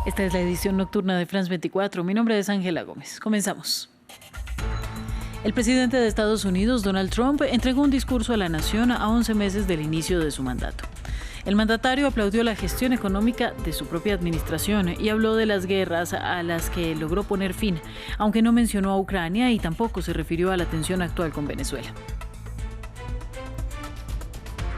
Esta es la edición nocturna de France 24. Mi nombre es Ángela Gómez. Comenzamos. El presidente de Estados Unidos, Donald Trump, entregó un discurso a la nación a 11 meses del inicio de su mandato. El mandatario aplaudió la gestión económica de su propia administración y habló de las guerras a las que logró poner fin, aunque no mencionó a Ucrania y tampoco se refirió a la tensión actual con Venezuela.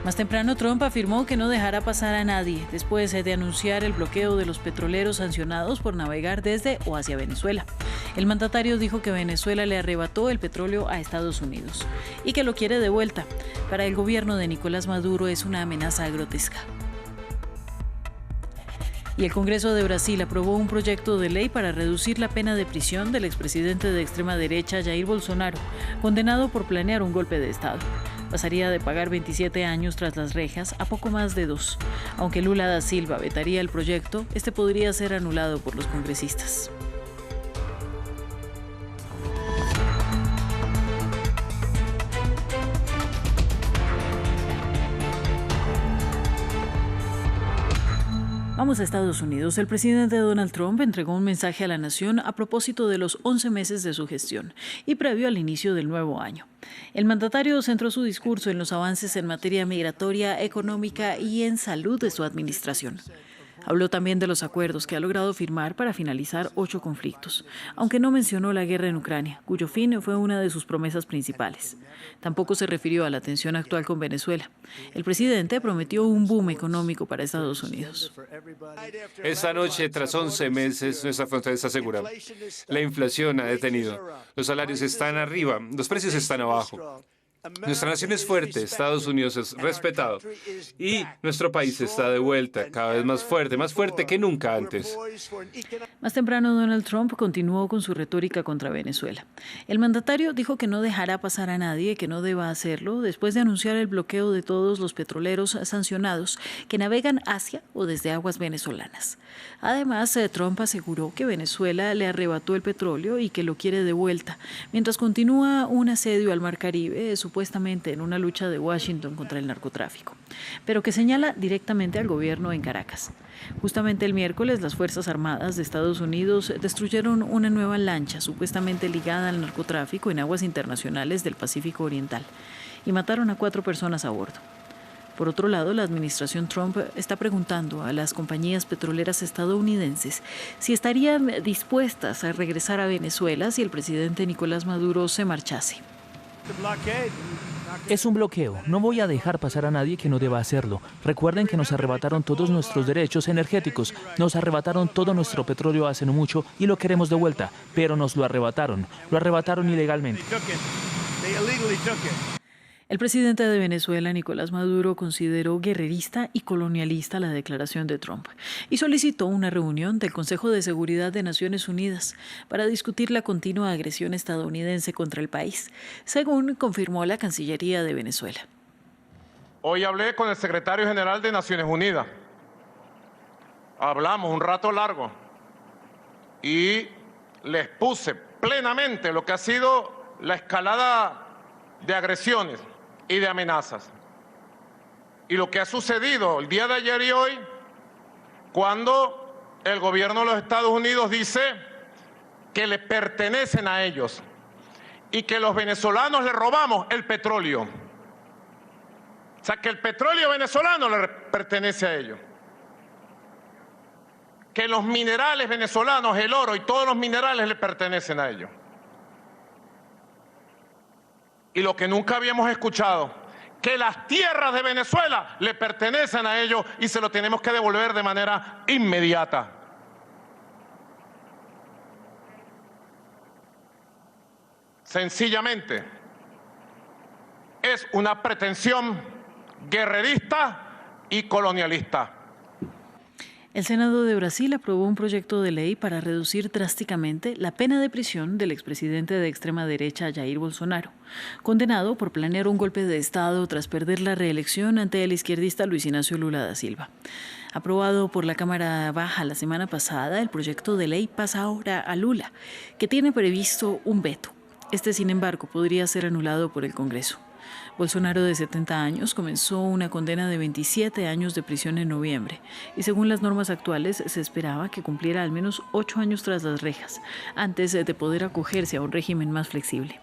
Más temprano, Trump afirmó que no dejará pasar a nadie después de anunciar el bloqueo de los petroleros sancionados por navegar desde o hacia Venezuela. El mandatario dijo que Venezuela le arrebató el petróleo a Estados Unidos y que lo quiere de vuelta. Para el gobierno de Nicolás Maduro es una amenaza grotesca. Y el Congreso de Brasil aprobó un proyecto de ley para reducir la pena de prisión del expresidente de extrema derecha Jair Bolsonaro, condenado por planear un golpe de Estado. Pasaría de pagar 27 años tras las rejas a poco más de 2. Aunque Lula da Silva vetaría el proyecto, este podría ser anulado por los congresistas. Vamos a Estados Unidos. El presidente Donald Trump entregó un mensaje a la nación a propósito de los 11 meses de su gestión y previo al inicio del nuevo año. El mandatario centró su discurso en los avances en materia migratoria, económica y en salud de su administración. Habló también de los acuerdos que ha logrado firmar para finalizar 8 conflictos, aunque no mencionó la guerra en Ucrania, cuyo fin fue una de sus promesas principales. Tampoco se refirió a la tensión actual con Venezuela. El presidente prometió un boom económico para Estados Unidos. Esta noche, tras 11 meses, nuestra frontera está segura. La inflación ha detenido. Los salarios están arriba, los precios están abajo. Nuestra nación es fuerte, Estados Unidos es respetado y nuestro país está de vuelta, cada vez más fuerte que nunca antes. Más temprano, Donald Trump continuó con su retórica contra Venezuela. El mandatario dijo que no dejará pasar a nadie que no deba hacerlo después de anunciar el bloqueo de todos los petroleros sancionados que navegan hacia o desde aguas venezolanas. Además, Trump aseguró que Venezuela le arrebató el petróleo y que lo quiere de vuelta, mientras continúa un asedio al Mar Caribe, supuestamente en una lucha de Washington contra el narcotráfico, pero que señala directamente al gobierno en Caracas. Justamente el miércoles, las Fuerzas Armadas de Estados Unidos destruyeron una nueva lancha supuestamente ligada al narcotráfico en aguas internacionales del Pacífico Oriental y mataron a 4 personas a bordo. Por otro lado, la administración Trump está preguntando a las compañías petroleras estadounidenses si estarían dispuestas a regresar a Venezuela si el presidente Nicolás Maduro se marchase. Es un bloqueo. No voy a dejar pasar a nadie que no deba hacerlo. Recuerden que nos arrebataron todos nuestros derechos energéticos. Nos arrebataron todo nuestro petróleo hace no mucho y lo queremos de vuelta. Pero nos lo arrebataron. Lo arrebataron ilegalmente. El presidente de Venezuela, Nicolás Maduro, consideró guerrerista y colonialista la declaración de Trump y solicitó una reunión del Consejo de Seguridad de Naciones Unidas para discutir la continua agresión estadounidense contra el país, según confirmó la Cancillería de Venezuela. Hoy hablé con el secretario general de Naciones Unidas. Hablamos un rato largo y les puse plenamente lo que ha sido la escalada de agresiones y de amenazas. Y lo que ha sucedido el día de ayer y hoy, cuando el gobierno de los Estados Unidos dice que le pertenecen a ellos y que los venezolanos le robamos el petróleo. O sea, que el petróleo venezolano le pertenece a ellos. Que los minerales venezolanos, el oro y todos los minerales le pertenecen a ellos. Y lo que nunca habíamos escuchado, que las tierras de Venezuela le pertenecen a ellos y se lo tenemos que devolver de manera inmediata. Sencillamente, es una pretensión guerrerista y colonialista. El Senado de Brasil aprobó un proyecto de ley para reducir drásticamente la pena de prisión del expresidente de extrema derecha Jair Bolsonaro, condenado por planear un golpe de Estado tras perder la reelección ante el izquierdista Luis Ignacio Lula da Silva. Aprobado por la Cámara Baja la semana pasada, el proyecto de ley pasa ahora a Lula, que tiene previsto un veto. Este, sin embargo, podría ser anulado por el Congreso. Bolsonaro, de 70 años, comenzó una condena de 27 años de prisión en noviembre y según las normas actuales se esperaba que cumpliera al menos 8 años tras las rejas, antes de poder acogerse a un régimen más flexible.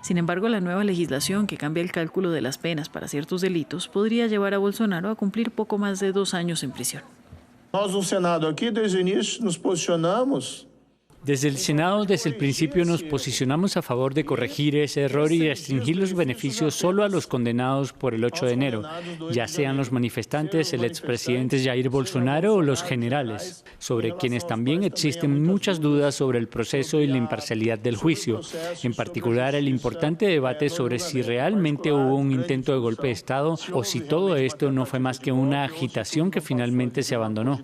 Sin embargo, la nueva legislación que cambia el cálculo de las penas para ciertos delitos podría llevar a Bolsonaro a cumplir poco más de 2 años en prisión. Nós no Senado aqui, desde o início, nos posicionamos. Desde el Senado, desde el principio, nos posicionamos a favor de corregir ese error y restringir los beneficios solo a los condenados por el 8 de enero, ya sean los manifestantes, el expresidente Jair Bolsonaro o los generales, sobre quienes también existen muchas dudas sobre el proceso y la imparcialidad del juicio, en particular el importante debate sobre si realmente hubo un intento de golpe de Estado o si todo esto no fue más que una agitación que finalmente se abandonó.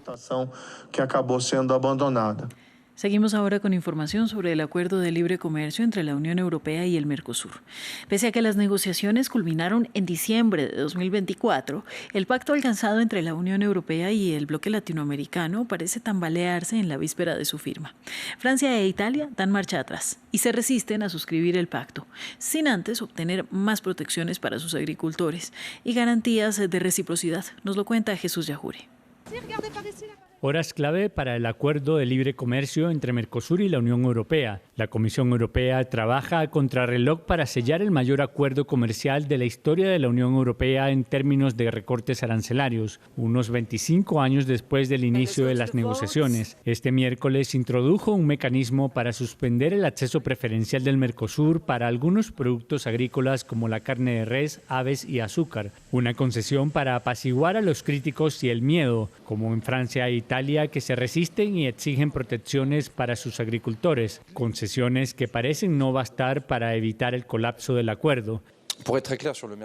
Que acabou sendo abandonada. Seguimos ahora con información sobre el acuerdo de libre comercio entre la Unión Europea y el Mercosur. Pese a que las negociaciones culminaron en diciembre de 2024, el pacto alcanzado entre la Unión Europea y el bloque latinoamericano parece tambalearse en la víspera de su firma. Francia e Italia dan marcha atrás y se resisten a suscribir el pacto, sin antes obtener más protecciones para sus agricultores y garantías de reciprocidad. Nos lo cuenta Jesús Yajure. Horas clave para el acuerdo de libre comercio entre Mercosur y la Unión Europea. La Comisión Europea trabaja a contrarreloj para sellar el mayor acuerdo comercial de la historia de la Unión Europea en términos de recortes arancelarios, unos 25 años después del inicio de las negociaciones. Este miércoles introdujo un mecanismo para suspender el acceso preferencial del Mercosur para algunos productos agrícolas como la carne de res, aves y azúcar. Una concesión para apaciguar a los críticos y el miedo, como en Francia e Italia, que se resisten y exigen protecciones para sus agricultores, concesiones que parecen no bastar para evitar el colapso del acuerdo.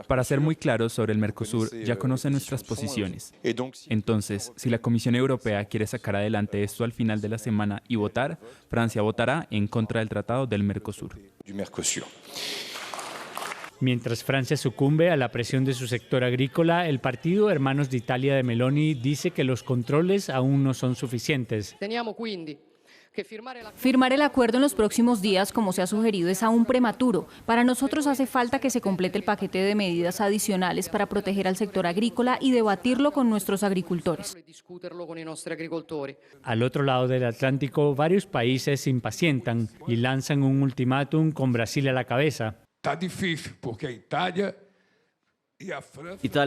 Para ser muy claros sobre el Mercosur, ya conocen nuestras posiciones. Entonces, si la Comisión Europea quiere sacar adelante esto al final de la semana y votar, Francia votará en contra del Tratado del Mercosur. Mientras Francia sucumbe a la presión de su sector agrícola, el partido Hermanos de Italia de Meloni dice que los controles aún no son suficientes. Firmar el acuerdo en los próximos días, como se ha sugerido, es aún prematuro. Para nosotros hace falta que se complete el paquete de medidas adicionales para proteger al sector agrícola y debatirlo con nuestros agricultores. Al otro lado del Atlántico, varios países se impacientan y lanzan un ultimátum con Brasil a la cabeza. Está difícil porque Italia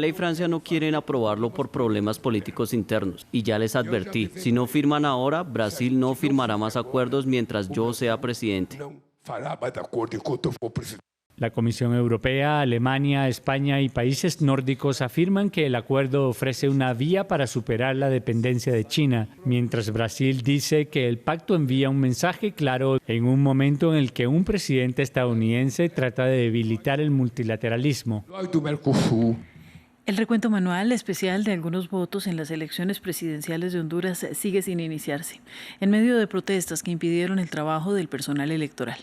y Francia no quieren aprobarlo por problemas políticos internos. Y ya les advertí, si no firman ahora, Brasil no firmará más acuerdos mientras yo sea presidente. La Comisión Europea, Alemania, España y países nórdicos afirman que el acuerdo ofrece una vía para superar la dependencia de China, mientras Brasil dice que el pacto envía un mensaje claro en un momento en el que un presidente estadounidense trata de debilitar el multilateralismo. El recuento manual especial de algunos votos en las elecciones presidenciales de Honduras sigue sin iniciarse, en medio de protestas que impidieron el trabajo del personal electoral,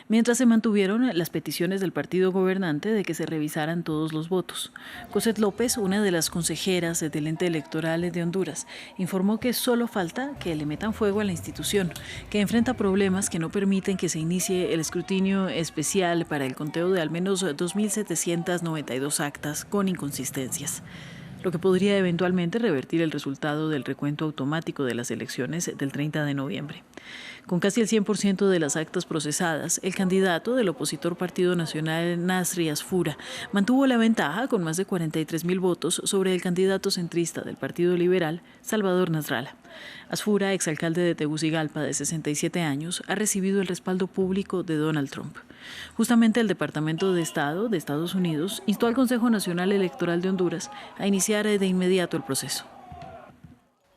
mientras se mantuvieron las peticiones del partido gobernante de que se revisaran todos los votos. Cosette López, una de las consejeras del ente electoral de Honduras, informó que solo falta que le metan fuego a la institución, que enfrenta problemas que no permiten que se inicie el escrutinio especial para el conteo de al menos 2.792 actas con inconsistencias, lo que podría eventualmente revertir el resultado del recuento automático de las elecciones del 30 de noviembre. Con casi el 100% de las actas procesadas, el candidato del opositor Partido Nacional, Nasri Asfura, mantuvo la ventaja con más de 43.000 votos sobre el candidato centrista del Partido Liberal, Salvador Nasralla. Asfura, exalcalde de Tegucigalpa de 67 años, ha recibido el respaldo público de Donald Trump. Justamente el Departamento de Estado de Estados Unidos instó al Consejo Nacional Electoral de Honduras a iniciar de inmediato el proceso.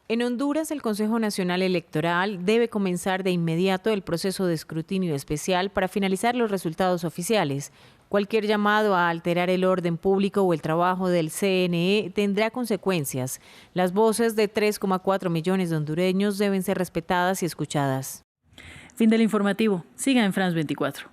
En Honduras, el Consejo Nacional Electoral debe comenzar de inmediato el proceso de escrutinio especial para finalizar los resultados oficiales. Cualquier llamado a alterar el orden público o el trabajo del CNE tendrá consecuencias. Las voces de 3,4 millones de hondureños deben ser respetadas y escuchadas. Fin del informativo. Siga en France 24.